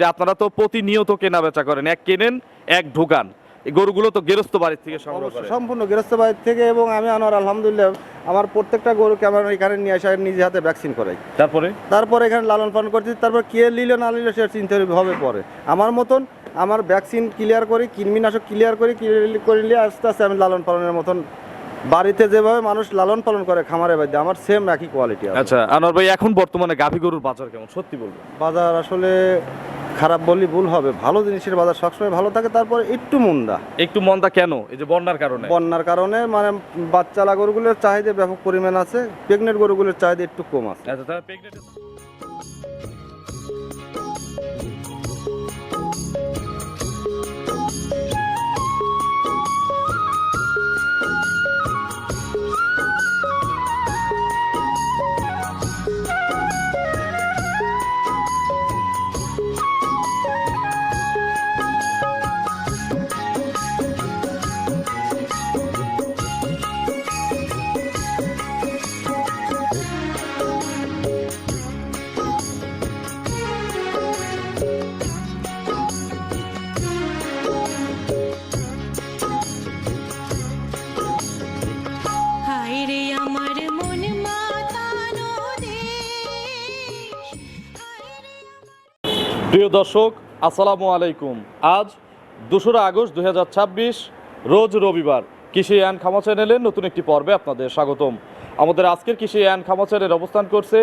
যে আপনারা তো প্রতিনিয়ত কেনা বেচা করেন, এক কেনেন এক ঢোকান, এই গরুগুলো তো গৃহস্থ বাড়ির থেকে সংগ্রহ করেন? সম্পূর্ণ গৃহস্থ বাড়ির থেকে, এবং আমি আনোয়ার আলহামদুলিল্লাহ আমার প্রত্যেকটা গরুকে আমার এখানে নিয়ে আসে নিজে হাতে ভ্যাকসিন করাই। তারপরে এখানে লালন পালন করছি, তারপর কে নিল না নিল সে চিন্তা হবে পরে। আমার মতন আমার ভ্যাকসিন ক্লিয়ার করি, কৃমিনাশক ক্লিয়ার করি, করে নিয়ে আস্তে আস্তে আমি লালন পালনের মতন বাড়িতে যেভাবে মানুষ লালন পালন করে খামারে বাড়িতে আমার সেম একই কোয়ালিটি। আচ্ছা আনোয়ার ভাই, এখন বর্তমানে গাভী গরুর বাজার কেমন সত্যি বলবেন? বাজার আসলে খারাপ বললি ভুল হবে, ভালো জিনিসের বাজার সবসময় ভালো থাকে, তারপরে একটু মন্দা কেন? এই যে বন্যার কারণে মানে বাচ্চালা গরুগুলোর চাহিদা ব্যাপক পরিমাণ আছে, প্রেগনেন্ট গরুগুলোর চাহিদা একটু কম আছে। আচ্ছা, তাহলে প্রেগনেন্ট প্রিয় দর্শক, আসসালামু আলাইকুম। আজ 2রা আগস্ট 2026, রোজ রবিবার। কৃষি অ্যান্ড খামা চ্যানেলের নতুন একটি পর্বে আপনাদের স্বাগতম। আমাদের আজকের কৃষি অ্যান্ড খামা চ্যানেল অবস্থান করছে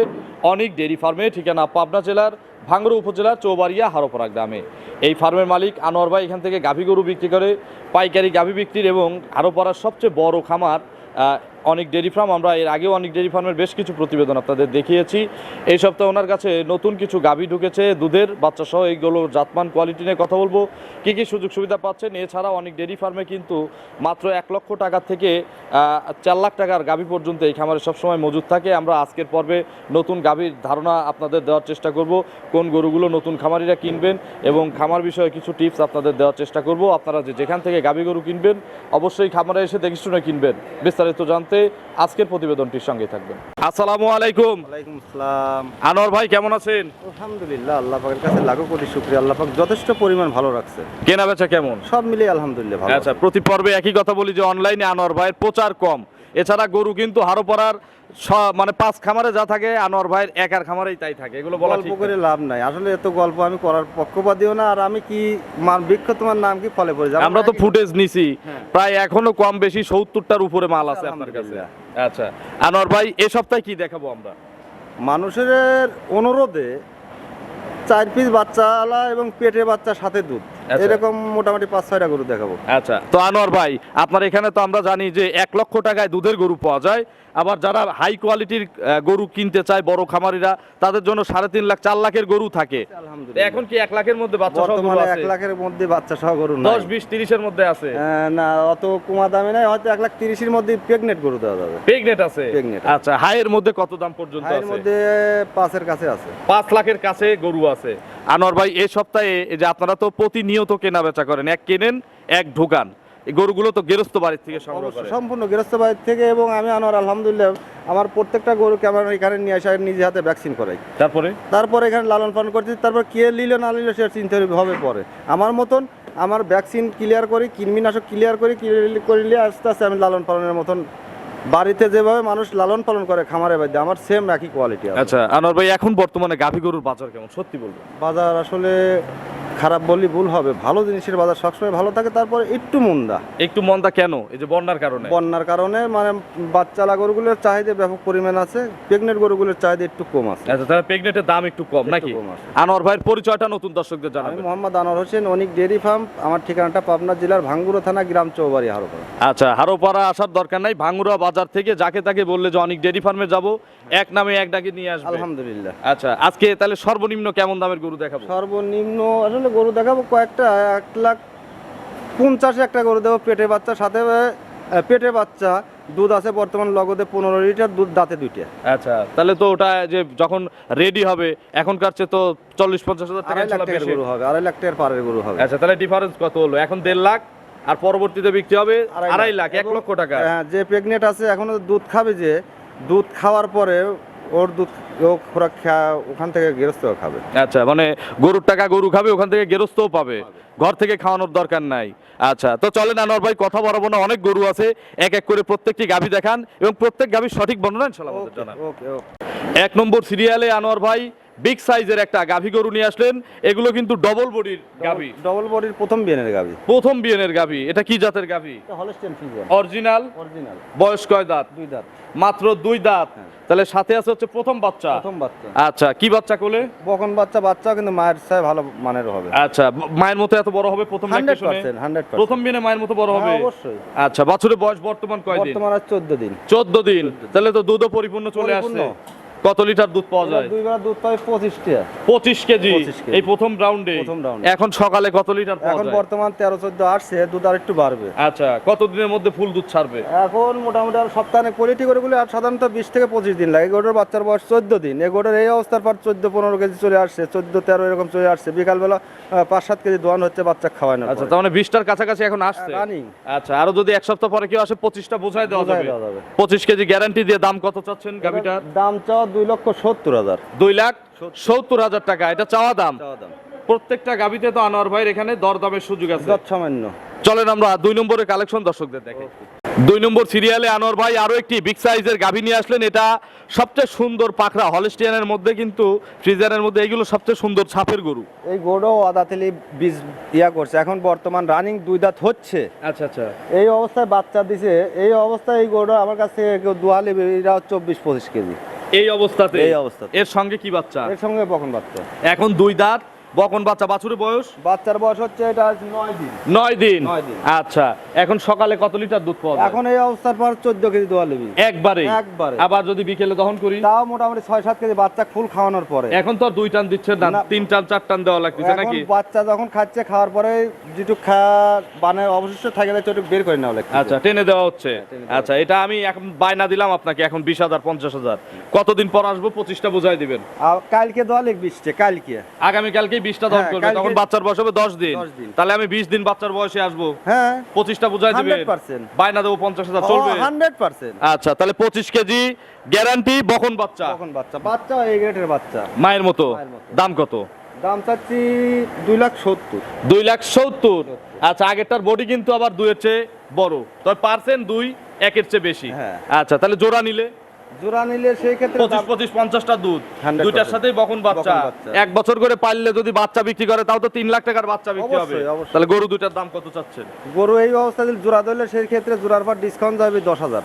অনিক ডেইরি ফার্মে, ঠিকানা পাবনা জেলার ভাঙ্গুড়া উপজেলার চৌবাড়িয়া হারোপাড়া গ্রামে। এই ফার্মের মালিক আনোয়ার ভাই এখান থেকে গাভী গরু বিক্রি করে, পাইকারি গাভী বিক্রির এবং হারোপাড়ার সবচেয়ে বড় খামার অনিক ডেইরি ফার্ম। আমরা এর আগেও অনিক ডেইরি ফার্মের বেশ কিছু প্রতিবেদন আপনাদের দেখিয়েছি। এই সপ্তাহে ওনার কাছে নতুন কিছু গাভী ঢুকেছে, দুধের বাচ্চা সহ। এইগুলোর জাতমান কোয়ালিটি নিয়ে কথা বলবো, কী কী সুযোগ সুবিধা পাচ্ছেন। এছাড়া অনিক ডেইরি ফার্মে কিন্তু মাত্র 1 লক্ষ টাকা থেকে 4 লাখ টাকার গাভী পর্যন্ত এই খামারে সবসময় মজুদ থাকে। আমরা আজকের পর্বে নতুন গাভীর ধারণা আপনাদের দেওয়ার চেষ্টা করব, কোন গরুগুলো নতুন খামারিরা কিনবেন এবং খামার বিষয়ে কিছু টিপস আপনাদের দেওয়ার চেষ্টা করব। আপনারা যেখান থেকে গাভী গরু কিনবেন অবশ্যই খামারে এসে দেখে শুনে কিনবেন। বিস্তারিত জানতে আজকের প্রতিবেদনটির সঙ্গে থাকবেন। আসসালামু আলাইকুম। ওয়ালাইকুম আসসালাম। আনোয়ার ভাই কেমন আছেন? আলহামদুলিল্লাহ, আল্লাহ পাকের কাছে লাখো কোটি শুকরিয়া। আল্লাহ পাক যথেষ্ট পরিমাণ ভালো রাখছে। কেনা বেচা কেমন? সব মিলিয়ে আলহামদুলিল্লাহ ভালো। আচ্ছা, প্রতি পর্বে একই কথা বলি যে অনলাইনে আনোয়ার ভাইয়ের প্রচার কম। এছাড়া গরু কিন্তু হারোপাড়ার মানে 5 খামারে যা থাকে আনোয়ার ভাইয়ের একার খামারেই তাই থাকে। এগুলো গল্প করে লাভ নাই, আসলে এত গল্প আমি করার পক্ষপাতীও না। আর আমি কি বৃক্ষ, তোমার নাম কি, ফলে পড়ে যাবে। আমরা তো ফুটেজ নিছি, প্রায় এখনো কম বেশি 70টার উপরে মাল আছে আপনার কাছে। আচ্ছা আনোয়ার ভাই, এই সপ্তাহে কি দেখাবো আমরা? মানুষের অনুরোধে 4 পিস বাচ্চাওয়ালা এবং পেটে বাচ্চা সাথে দুধ, এরকম মোটামুটি 5-6টা গরু দেখাবো। আচ্ছা, তো আনোয়ার ভাই আপনার এখানে তো আমরা জানি যে 1 লক্ষ টাকায় দুধের গরু পাওয়া যায়। আবার যারা হাই কোয়ালিটির গরু কিনতে চায় বড় খামারিরা, তাদের জন্য 3.5 লাখ 4 লাখের গরু থাকে। আলহামদুলিল্লাহ, এখন কি 1 লাখের মধ্যে বাচ্চা সহ গরু আছে? 1 লাখের মধ্যে বাচ্চা সহ গরু না, 10, 20, 30 এর মধ্যে আছে না, অত কমা দামে নাই, হয়তো 1,30,000 এর মধ্যে প্রেগনেন্ট গরু দেওয়া যাবে। প্রেগনেন্ট আছে? আচ্ছা, হাইয়ের মধ্যে কত দাম পর্যন্ত আছে? হাইয়ের মধ্যে 5 এর কাছে আছে, 5 লাখের কাছে গরু আছে। আনোয়ার ভাই, এই সপ্তাহে যে আপনারা তো প্রতিনিয়ত কেনা বেচা করেন, এক কেনেন এক ঢোকান, এই গরুগুলো তো গৃহস্থ বাড়ির থেকে সংগ্রহ করেন? সম্পূর্ণ গৃহস্থ বাড়ির থেকে, এবং আমি আনোয়ার আলহামদুলিল্লাহ আমার প্রত্যেকটা গরুকে আমার এখানে নিয়ে আসে নিজে হাতে ভ্যাকসিন করাই। তারপরে এখানে লালন পালন করছি, তারপর কে নিল না নিল সে চিন্তা হবে পরে। আমার মতন আমার ভ্যাকসিন ক্লিয়ার করি, কৃমিনাশক ক্লিয়ার করি, করে নিয়ে আস্তে আস্তে আমি লালন পালনের মতন বাড়িতে যেভাবে মানুষ লালন পালন করে খামারে বাড়িতে আমার সেম একই কোয়ালিটি। আচ্ছা আনোয়ার ভাই, এখন বর্তমানে গাভী গরুর বাজার কেমন সত্যি বলবেন? বাজার আসলে খারাপ বললি ভুল হবে, ভালো জিনিসের বাজার সবসময় ভালো থাকে, তারপরে একটু মন্দা কেন? এই যে বন্যার কারণে মানে বাচ্চালা গরুগুলোর চাহিদা ব্যাপক পরিমাণ আছে, প্রেগনেন্ট গরুগুলোর চাহিদা একটু কম আছে। আচ্ছা, তাহলে প্রেগনেন্টের দাম একটু কম নাকি? আনোয়ার ভাইয়ের পরিচয়টা নতুন দর্শকদের জানাবেন। আমি মোহাম্মদ আনোয়ার হোসেন, অনিক ডেইরি ফার্ম। আমার ঠিকানাটা পাবনা জেলার ভাঙ্গুড়া থানা, গ্রাম চৌবাড়িয়া, হারোপাড়া। আচ্ছা, হারোপাড়া আসার দরকার নাই, ভাঙ্গুড়া বাজার থেকে যাকে তাকে বললে যে অনিক ডেইরি ফার্মে যাব, এক নামে এক ডাকে নিয়ে আসবে। আলহামদুলিল্লাহ। আচ্ছা, আজকে তাহলে সর্বনিম্ন কেমন দামের গরু দেখাবো? সর্বনিম্ন আসলে গরু দেখাবো কয়েকটা, 1,50,000 একটা গরু দেবো, পেটে বাচ্চা সাথে, পেটে বাচ্চা, দুধ আছে বর্তমান লগদে 15 লিটার দুধ, দাঁতে 2টা। আচ্ছা, তাহলে তো ওটা যে যখন রেডি হবে এখনকার চেয়ে তো 40-50 হাজার টাকা গরু হবে, 2.5 লাখ টাকার পারের গরু হবে। আচ্ছা, তাহলে ডিফারেন্স কত হলো? এখন 1.5 লাখ আর পরবর্তীতে বিক্রি হবে 2.5 লাখ, 1 লক্ষ টাকা। যে প্রেগনেন্ট আছে এখনো দুধ খাবে, যে দুধ খাওয়ার পরে ওর দুধ ও খোরাক ওখান থেকে গৃহস্থও খাবে। আচ্ছা, মানে গরুর টাকা গরু খাবে, ওখান থেকে গেরস্থও পাবে, ঘর থেকে খাওয়ানোর দরকার নাই। আচ্ছা, তো চলেন আনোয়ার ভাই, কথা বাড়াবো না, অনেক গরু আছে, এক এক করে প্রত্যেকটি গাভী দেখান এবং প্রত্যেক গাভীর সঠিক বর্ণনা ইনশাআল্লাহ আমাদের জানান। ওকে ওকে। 1 নম্বর সিরিয়ালে আনোয়ার ভাই বিগ সাইজের একটা গাভী গরু নিয়ে আসলেন। এগুলো কিন্তু ডবল বডির গাভী, ডবল বডির প্রথম বিয়ানের গাভী। প্রথম বিয়েনের গাভী। এটা কি জাতের গাভী? Holstein Friesian. অরিজিনাল? অরিজিনাল। বয়স কয় দাঁত? 2 দাঁত। মাত্র 2 দাঁত। তাহলে সাথে আছে হচ্ছে প্রথম বাচ্চা। প্রথম বাচ্চা। আচ্ছা, কি বাচ্চা কোলে? বকন বাচ্চা। বাচ্চা কিন্তু মায়ের চেয়ে ভালো মানের হবে। আচ্ছা, মায়ের মতো এত বড় হবে প্রথম দেখতে শুনে? 100%। প্রথম বিয়ে মায়ের মতো বড় হবে? হ্যাঁ, অবশ্যই। আচ্ছা, বাছুরের বয়স বর্তমান কয় দিন? বর্তমানে 14 দিন। 14 দিন। তাহলে তো দুধও পরিপূর্ণ চলে আসছে। কত লিটার দুধ পাওয়া যায়? দুই বেলা দুধ পাই 25 টাকা। 25 কেজি 25 কেজি। এই প্রথম রাউন্ডে। এখন সকালে কত লিটার পাওয়া এখন যায়? বর্তমান 13-14 আসছে, দুধ আর একটু বাড়বে। আচ্ছা, কত দিনের মধ্যে ফুল দুধ ছাড়বে? এখন মোটামুটি আর সপ্তাহে কোয়ালিটি গরুগুলো আর সাধারণত 20 থেকে 25 দিন লাগে। গরুর বাচ্চার বয়স 14 দিন। এই গরুর এই অবস্থার পর 14-15 কেজি চলে আসছে, 14-13 এরকম চলে আসছে। বিকালবেলা 5-7 কেজি দোয়ান হচ্ছে বাচ্চা খাওয়ানো। আচ্ছা, তার মানে 20টার কাছাকাছি এখন আসছে রানিং। আচ্ছা, আরো যদি এক সপ্তাহ পরে কেউ আসে 25টা বোঝাই দেওয়া যাবে। 25 কেজি গ্যারান্টি দিয়ে। দাম কত চাচ্ছেন গাভিটার? দাম চাও 2,70,000। 2,70,000 টাকা এটা চাওয়া দাম। প্রত্যেকটা গাভিতে তো আনোয়ার ভাইয়ের এখানে দরদামের সুযোগ আছে। সামান্য। চলেন আমরা 2 নম্বরের কালেকশন দর্শকদের দেখে। 2 নম্বর সিরিয়ালে আনোয়ার ভাই আরো একটি বিগ সাইজের গাভী নিয়ে আসলেন। এটা সবচেয়ে সুন্দর পাখরা, হলস্টিয়ানের মধ্যে কিন্তু ফ্রিজিয়ানের মধ্যে এইগুলো সবচেয়ে সুন্দর ছাপের গরু। এই গরু আদাতেলি বীজ করছে, এখন বর্তমান রানিং 2 দাঁত হচ্ছে। আচ্ছা আচ্ছা, এই অবস্থায় বাচ্চা দিছে। এই অবস্থায় এই গরু আমার কাছ থেকে কেউ দুয়ালে এরা 24-25 কেজি। এই অবস্থাতে? এই অবস্থাতে। এর সঙ্গে কি বাচ্চা? এর সঙ্গে বকন বাচ্চা। এখন 2 দাঁত বকন বাচ্চা। বাছুরের বয়স? বাচ্চার বয়স হচ্ছে এটা 9 দিন। 9 দিন। 9 দিন। আচ্ছা, এখন সকালে কত লিটার দুধ পাওয়া যায়? এখন এই অবস্থার পর 14 কেজি দোয়া নেবি একবারে? একবারে। আবার যদি বিকেলে দহন করি? তাও মোটামুটি 6-7 কেজি বাচ্চা ফুল খাওয়ানোর পরে। এখন তো আর 2 টান দিচ্ছে না, 3 টান 4 টান দেওয়া লাগতেছে নাকি? এখন বাচ্চা যখন খাচ্ছে, খাওয়ার পরে যেটুক বানের অবশিষ্ট থাকে সেটুক বের করে নেওয়া লাগছে। আচ্ছা, টেনে দেওয়া হচ্ছে। আচ্ছা, এটা আমি এখন বায়না দিলাম আপনাকে, এখন 20,000 50,000। কতদিন পর আসবো 25টা বুঝাই দিবেন। আর কালকে দোয়া লিখ 20টা কালকে। আগামী কালকে 20টা দহন করবে, তখন বাচ্চার বয়স হবে 10 দিন। 10 দিন। তাহলে আমি 20 দিন বাচ্চার বয়সে আসবো। হ্যাঁ, 25টা বুঝাই দিবেন। 100%। বায়না দেবো 50,000 চলবে? 100%। আচ্ছা, তাহলে 25 কেজি গ্যারান্টি বকন বাচ্চা। বকন বাচ্চা। বাচ্চা এই গ্রেটের বাচ্চা। মায়ের মতো। দাম কত? দাম চাচ্ছি 2,70,000। 2,70,000। আচ্ছা, আগেরটার বডি কিন্তু আবার 2 এর চেয়ে বড়, তবে পার্সেন্ট 2 1 এর চেয়ে বেশি। হ্যাঁ। আচ্ছা, তাহলে জোড়া নিলে? জোড়া নিলে সেই ক্ষেত্রে 25-50টা দুধ, 100%। দুইটার সাথেই বকন বাচ্চা। বকন বাচ্চা। 1 বছর করে পাললে যদি বাচ্চা বিক্রি করে তাও তো 3 লাখ টাকার বাচ্চা বিক্রি হবে। অবশ্যই, অবশ্যই। তাহলে গরু দুইটার দাম কত চাচ্ছেন? গরু এই অবস্থায় যদি জোড়া ধরলে সেই ক্ষেত্রে জোড়ার পর ডিসকাউন্ট যাবে 10,000।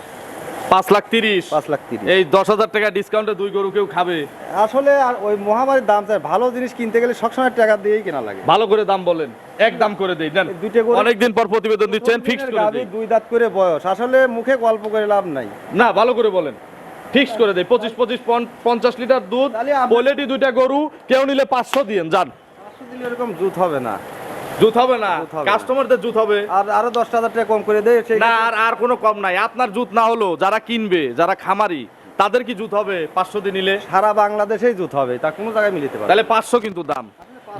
5,30,000। 5,30,000। এই 10,000 টাকা ডিসকাউন্টে 2 গরু কেউ খাবে? আসলে আর ওই মহামারীর দাম চাই, ভালো জিনিস কিনতে গেলে সবসময় টাকা দিয়েই কেনা লাগে। ভালো করে দাম বলেন, এক দাম করে দেই দেন। দুইটা গরু অনেকদিন পর প্রতিবেদন দিচ্ছেন, ফিক্সড করে গাভী দেই। 2 দাঁত করে বয়স, আসলে মুখে গল্প করে লাভ নাই। না, ভালো করে বলেন, ফিক্সড করে দেই। 25-50 লিটার দুধ, তাহলে আপনি- কোয়ালিটি দুইটা গরু, কেউ নিলে 500 দিয়েন যান। 500 দিলে এরকম জুত হবে না। জুত হবে না, জুত হবে না। কাস্টমারদের জুত হবে। আর আরো 10,000 টাকা কম করে দেয় সেই না, আর কোনো কম নাই। আপনার জুত না হলো যারা কিনবে, যারা খামারি, তাদের কি জুত হবে 500 দিয়ে নিলে? সারা বাংলাদেশেই জুত হবে, তা কোনো জায়গায় মিলিতে পারে। তাহলে 500 কিন্তু দাম।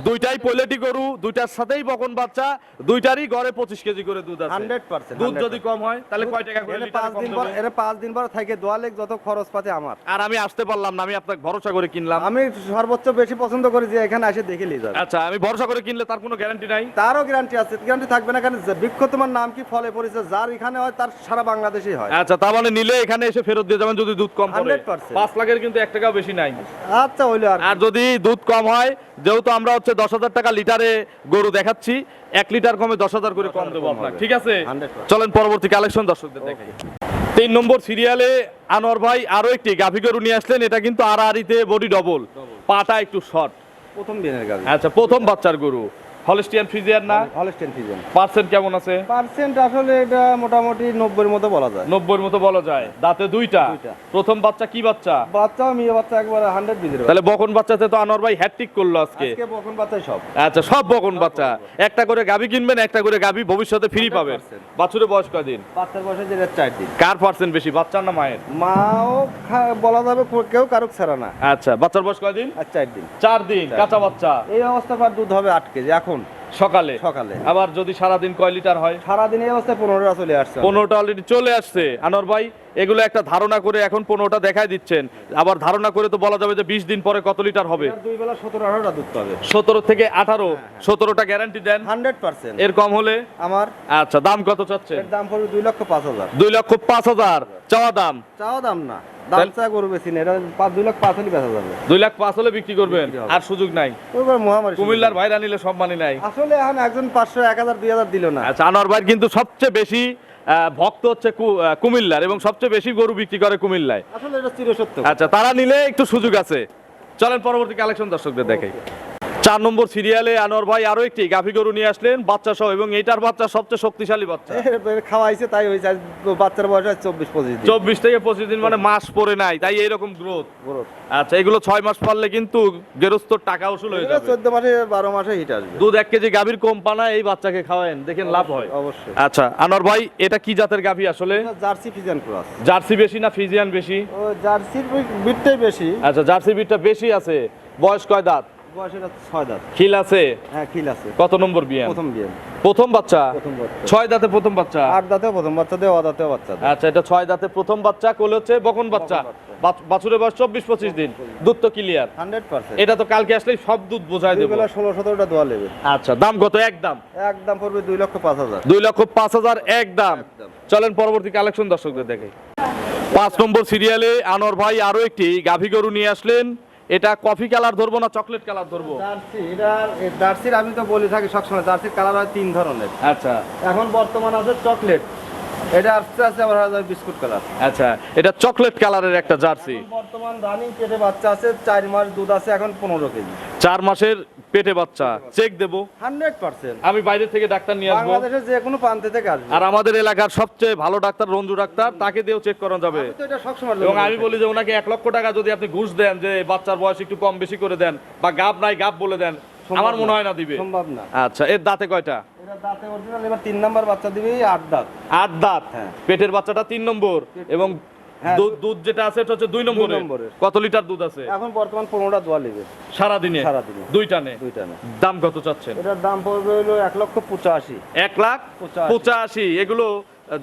দুইটাই কোয়ালিটি গরু, দুইটার সাথেই বকন বাচ্চা, দুইটারই গড়ে 25 কেজি করে দুধ আছে। 100%। দুধ যদি কম হয় তাহলে কয় টাকা করে লিটারে কম দেবে? 5 দিন পর থেকে দোয়ালেক যত খরচ পাতে আমার। আর আমি আসতে পারলাম না, আমি আপনাকে ভরসা করে কিনলাম। আমি সর্বোচ্চ বেশি পছন্দ করি যে এখানে এসে দেখে নিয়ে যাবে। আচ্ছা, আমি ভরসা করে কিনলে তার কোনো গ্যারান্টি নাই? তারও গ্যারান্টি আছে। গ্যারান্টি থাকবে না কেন? বৃক্ষ তোমার নাম কি, ফলে পরিচয় যার এখানে হয় তার সারা বাংলাদেশেই হয়। আচ্ছা, তার মানে নিলে এখানে এসে ফেরত দিয়ে যাবেন যদি দুধ কম পড়ে। 100%। 5 লাখের কিন্তু 1 টাকাও বেশি নাই। আচ্ছা, হইলো আর আর যদি দুধ কম হয়, যেহেতু আমরা হচ্ছে 10,000 টাকা লিটারে গরু দেখাচ্ছি, 1 লিটার কমে 10,000 করে কম দেবো আপনাকে, ঠিক আছে? 100%। চলেন পরবর্তী কালেকশন দর্শকদের দেখাই। 3 নম্বর সিরিয়ালে আনোয়ার ভাই আরো একটি গাভী গরু নিয়ে আসলেন। এটা কিন্তু আড়াআড়িতে বডি ডবল, পাটা একটু শর্ট। প্রথম দিনের গাভী। আচ্ছা, প্রথম বাচ্চার গরু, হলস্টিয়ান ফ্রিজিয়ান না? Holstein Friesian. পার্সেন্ট কেমন আছে? পার্সেন্ট আসলে এটা মোটামুটি 90 এর মতো বলা যায়। 90 এর মতো বলা যায়। দাঁতে দুইটা। প্রথম বাচ্চা কি বাচ্চা? বাচ্চা মেয়ে বাচ্চা একবারে 100 বিজের। তাহলে বকন বাচ্চাতে তো আনোয়ার ভাই হ্যাটট্রিক করলো আজকে। আজকে বকন বাচ্চাই সব। আচ্ছা, সব বকন বাচ্চা। একটা করে গাভী কিনবেন, একটা করে গাভী ভবিষ্যতে ফ্রি পাবেন। 100%। বাছুরের বয়স কয়দিন? বাচ্চার বয়সে যে 4 দিন। কার পার্সেন্ট বেশি, বাচ্চার না মায়ের? মাও বলা যাবে কেউ কারুক ছাড়া না। আচ্ছা, বাচ্চার বয়স কয়দিন? আর 4 দিন। 4 দিন কাঁচা বাচ্চা। এই অবস্থা পর দুধ হবে 8 কেজি এখন সকালে। সকালে। আবার যদি সারাদিন কয় লিটার হয়? সারাদিন এই অবস্থায় 15টা চলে আসছে। 15টা অলরেডি চলে আসছে। আনোয়ার ভাই এগুলো একটা ধারণা করে এখন 15টা দেখায় দিচ্ছেন, আবার ধারণা করে তো বলা যাবে যে 20 দিন পরে কত লিটার হবে? এটার দুই বেলা 17-18টা দুধ পাবে। 17 থেকে 18, 17টা গ্যারান্টি দেন? 100%। এর কম হলে? আমার আচ্ছা, দাম কত চাচ্ছেন? এর দাম পড়বে 2,05,000। 2,05,000 চাওয়া দাম? চাওয়া দাম না, দাম চা গরু বেশি না, এটা 2,05,000 হলে বেচা যাবে। 2,05,000 হলে বিক্রি করবেন, বিক্রি হবে। আর সুযোগ নাই? ওইবার মহামারী কুমিল্লার ভাইরা নিলে সম্মানই নাই। আসলে এখন একজন 500, 1,000, 2,000 দিল না। আচ্ছা, আনোয়ার ভাই কিন্তু সবচেয়ে বেশি ভক্ত হচ্ছে কুমিল্লার, এবং সবচেয়ে বেশি গরু বিক্রি করে কুমিল্লায়। আসলে এটা চিরসত্য। আচ্ছা, তারা নিলে একটু সুযোগ আছে। চলেন পরবর্তী কালেকশন দর্শকদের দেখাই। 4 নম্বর সিরিয়ালে আনোয়ার ভাই আরো একটি গাভী গরু নিয়ে আসলেন বাচ্চা সহ, এবং এইটার বাচ্চা সবচেয়ে শক্তিশালী বাচ্চা। এর খাওয়াইছে তাই হয়েছে, আজ বাচ্চার বয়স 24-25 দিন। 24 থেকে 25 দিন, মানে মাস পরে নাই, তাই এইরকম গ্রোথ। গরু আচ্ছা, এগুলো 6 মাস পারলে কিন্তু গেরস্তর টাকা উসুল হয়ে যাবে। 14 মাসে 12 মাসে হিট আসবে। দুধ 1 কেজি গাভীর কম পানা এই বাচ্চাকে খাওয়ায়েন, দেখেন লাভ হয়। অবশ্যই। আচ্ছা আনোয়ার ভাই, এটা কি জাতের গাভী আসলে? এটা জার্সি ফিজিয়ান ক্রস। জার্সি বেশি না ফিজিয়ান বেশি? ও জার্সির বিটটাই বেশি। আচ্ছা, জার্সি বিটটা বেশি আছে। বয়স কয় দাঁত? বয়স এটা 6 দাঁত। খিল আছে? হ্যাঁ, খিল আছে। কত নম্বর বিয়ান? প্রথম বিয়ে। প্রথম বাচ্চা? প্রথম বাচ্চা। 6 দাঁতে প্রথম বাচ্চা? 8 দাঁতে প্রথম বাচ্চা দেয়, দাঁতেও বাচ্চা দেয়। আচ্ছা, এটা 6 দাঁতে প্রথম বাচ্চা, কোলে হচ্ছে বকন বাচ্চা। বাছুরের বয়স 24-25 দিন। দুধ তো ক্লিয়ার? 100%। এটা তো কালকে আসলেই সব দুধ বোঝাই দুই দেবো। বেলা 16-17টা দোয়া নেবে। আচ্ছা, দাম কত? একদম একদম পড়বে 2,05,000। 2,05,000 একদম। একদম। চলেন পরবর্তী কালেকশন দর্শকদের দেখে। 5 নম্বর সিরিয়ালে আনোয়ার ভাই আরো একটি গাভী গরু নিয়ে আসলেন। এটা কফি কালার ধরবো না চকলেট কালার ধরবো? জার্সি, এটা জার্সির আমি তো বলি থাকি সবসময়, জার্সির কালার হয় 3 ধরনের। আচ্ছা এখন বর্তমান আছে চকলেট, এটা আছে আবার বিস্কুট কালার। আচ্ছা, এটা চকলেট কালারের একটা জার্সি। বর্তমান রানিং পেটে বাচ্চা আছে, 4 মাস দুধ আছে, এখন 15 কেজি। 4 মাসের পেটে বাচ্চা, চেক দেবো? 100%। আমি বাইরে থেকে ডাক্তার নিয়ে আসবো? বাংলাদেশের যে কোনো প্রান্ত থেকে আসবে। আর আমাদের এলাকার সবচেয়ে ভালো ডাক্তার রঞ্জু ডাক্তার, তাকে দিয়েও চেক করানো যাবে। আমি তো এটা সবসময় এবং আমি বলি যে ওনাকে 1 লক্ষ টাকা যদি আপনি ঘুষ দেন, যে বাচ্চার বয়স একটু কম বেশি করে দেন, বা গাব নাই গাব বলে দেন, আমার মনে হয় না দিবে। সম্ভব না। আচ্ছা, এর দাঁতে কয়টা? এটা দাঁতে অরিজিনাল, এবার 3 নাম্বার বাচ্চা দিবে, 8 দাঁত। 8 দাঁত। হ্যাঁ। পেটের বাচ্চাটা 3 নম্বর, এবং হ্যাঁ। দুধ যেটা আছে এটা হচ্ছে 2 নম্বরের। নম্বরের। কত লিটার দুধ আছে এখন বর্তমান 15টা দোয়া নেবে সারাদিনে? সারাদিনে। 2 টানে। 2 টানে। দাম কত চাচ্ছেন? এটার দাম পড়বে হলো 1,85,000। 1,85,000। এগুলো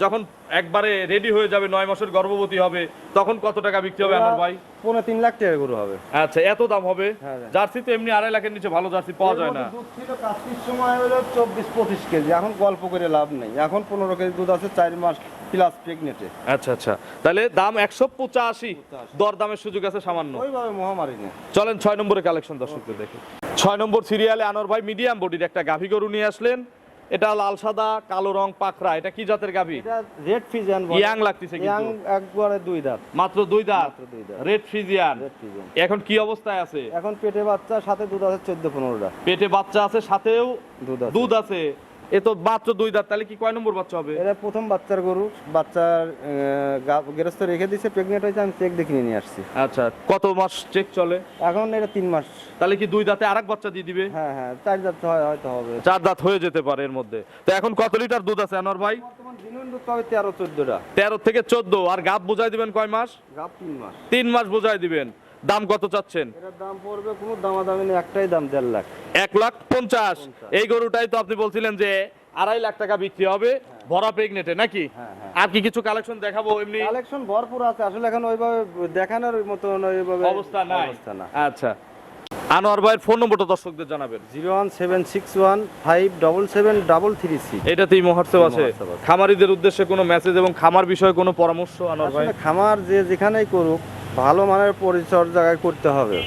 যখন একবারে রেডি হয়ে যাবে, 9 মাসের গর্ভবতী হবে, তখন কত টাকা বিক্রি হবে আমার ভাই? 3.5 লাখ টাকা গরু হবে। আচ্ছা, এত দাম হবে? হ্যাঁ। জার্সি তো এমনি 2.5 লাখের নিচে ভালো জার্সি পাওয়া যায় না। এর মধ্যে দুধ ছিল কাশির সময় হলো 24-25 কেজি, এখন গল্প করে লাভ নেই, এখন 15 কেজি দুধ আছে, 4 মাস প্লাস প্রেগনেন্টে। আচ্ছা আচ্ছা, তাহলে দাম 185, দর দামের সুযোগ আছে সামান্য। ওইভাবে মহামারী নেই। চলেন 6 নম্বরের কালেকশন দর্শকদের দেখে। 6 নম্বর সিরিয়ালে আনোয়ার ভাই মিডিয়াম বডির একটা গাভী গরু নিয়ে আসলেন। এটা লাল সাদা কালো রং পাকড়া, এটা কি জাতের গাভী? এটা রেড ফিজিয়ান। ইয়াং লাগতেছে ইয়াং, কিন্তু। একবারে 2 দাঁত। মাত্র 2 দাঁত। মাত্র 2 দাঁত। Red Friesian. Red Friesian. এখন কি অবস্থায় আছে? এখন পেটে বাচ্চা, সাথে দুধ আছে 14-15টা। পেটে বাচ্চা আছে, সাথেও দুধ আছে। এ তো মাত্র 2 দাঁত, তাহলে কি কয় নম্বর বাচ্চা হবে? এটা প্রথম বাচ্চার গরু, বাচ্চার গেরস্ত রেখে দিয়েছে, প্রেগনেন্ট হয়েছে, আমি চেক দেখিয়ে নিয়ে আসছি। আচ্ছা, কত মাস চেক চলে? এখন এটা 3 মাস। তাহলে কি 2 দাঁতে আরেক বাচ্চা দিয়ে দিবে? হ্যাঁ হ্যাঁ, 4 দাঁত হয়তো হবে। 4 দাঁত হয়ে যেতে পারে এর মধ্যে। তো এখন কত লিটার দুধ আছে আনোয়ার ভাই? বর্তমান দিনের দুধ পাবে 13-14টা। 13 থেকে 14। আর গাব বোঝাই দিবেন কয় মাস? গাব 3 মাস। 3 মাস বোঝাই দিবেন। দাম কত চাচ্ছেন? এটার দাম পড়বে কোনো দামাদামি নেই, একটাই দাম 1.5 লাখ। 1,50,000। এই গরুটাই তো আপনি বলছিলেন যে 2.5 লাখ টাকা বিক্রি হবে ভরা প্রেগনেটে নাকি? হ্যাঁ, হ্যাঁ। আর কি কিছু কালেকশন দেখাবো এমনি? কালেকশন ভরপুর আছে, আসলে এখন ওইভাবে দেখানোর মতো ওইভাবে অবস্থা নাই। অবস্থা না। আচ্ছা, আনোয়ার ভাইয়ের ফোন নম্বরটা দর্শকদের জানাবেন। 01761573336। এটাতেই মহোৎসব আছে। মহোৎসব আছে। খামারিদের উদ্দেশ্যে কোনো মেসেজ এবং খামার বিষয়ে কোনো পরামর্শ আনোয়ার ভাই? আসলে খামার যে যেখানেই করুক, ভালো মানের পরিচর্যায় করতে হবে,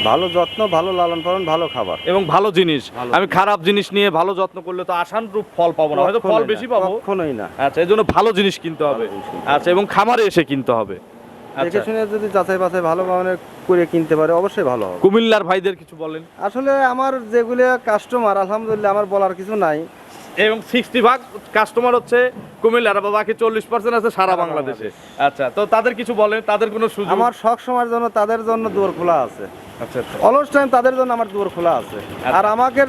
ভালো যত্ন, ভালো লালন পালন, ভালো খাবার এবং ভালো জিনিস। ভালো আমি খারাপ জিনিস নিয়ে ভালো যত্ন করলে তো আশানুরূপ ফল পাবো না, হয়তো ফল বেশি পাবো। কখনোই না। আচ্ছা, এই জন্য ভালো জিনিস কিনতে হবে। ভালো জিনিস কিনতে আচ্ছা, এবং খামারে এসে কিনতে হবে। দেখে আচ্ছা, শুনে যদি যাচাই বাছাই ভালো মানের করে কিনতে পারে, অবশ্যই ভালো হবে। কুমিল্লার ভাইদের কিছু বলেন। আসলে আমার যেগুলো কাস্টমার, আলহামদুলিল্লাহ আমার বলার কিছু নাই। এবং 60% কাস্টমার হচ্ছে কুমিল্লার, বা বাকি 40% আছে সারা বাংলাদেশে। আচ্ছা, তো তাদের কিছু বলেন, তাদের কোনো সুযোগ? আমার সব সময়ের জন্য তাদের জন্য দুয়ার খোলা আছে। আচ্ছা আচ্ছা, অলস টাইম তাদের জন্য আমার দুয়ার খোলা আছে। আর আমাকে,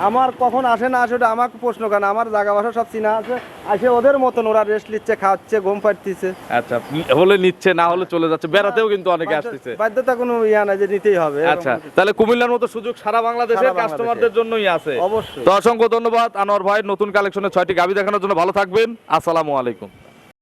আমার কখন আসে না আসে ওটা আমাকে প্রশ্ন কেন, আমার জায়গা বাসা সব চিনা আছে, আসে ওদের মতন ওরা রেস্ট নিচ্ছে, খাচ্ছে, ঘুম পাড়তেছে। আচ্ছা, হলে নিচ্ছে, না হলে চলে যাচ্ছে। বেড়াতেও কিন্তু অনেকে আসতেছে। বাধ্যতা কোনো ইয়া নাই যে নিতেই হবে। আচ্ছা, তাহলে কুমিল্লার মতো সুযোগ সারা বাংলাদেশের সারা বাংলাদেশে। কাস্টমারদের জন্যই আছে। অবশ্যই। তো অসংখ্য ধন্যবাদ আনোয়ার ভাই, নতুন কালেকশনের 6টি গাভী দেখানোর জন্য। ভালো থাকবেন। আসসালামু আলাইকুম।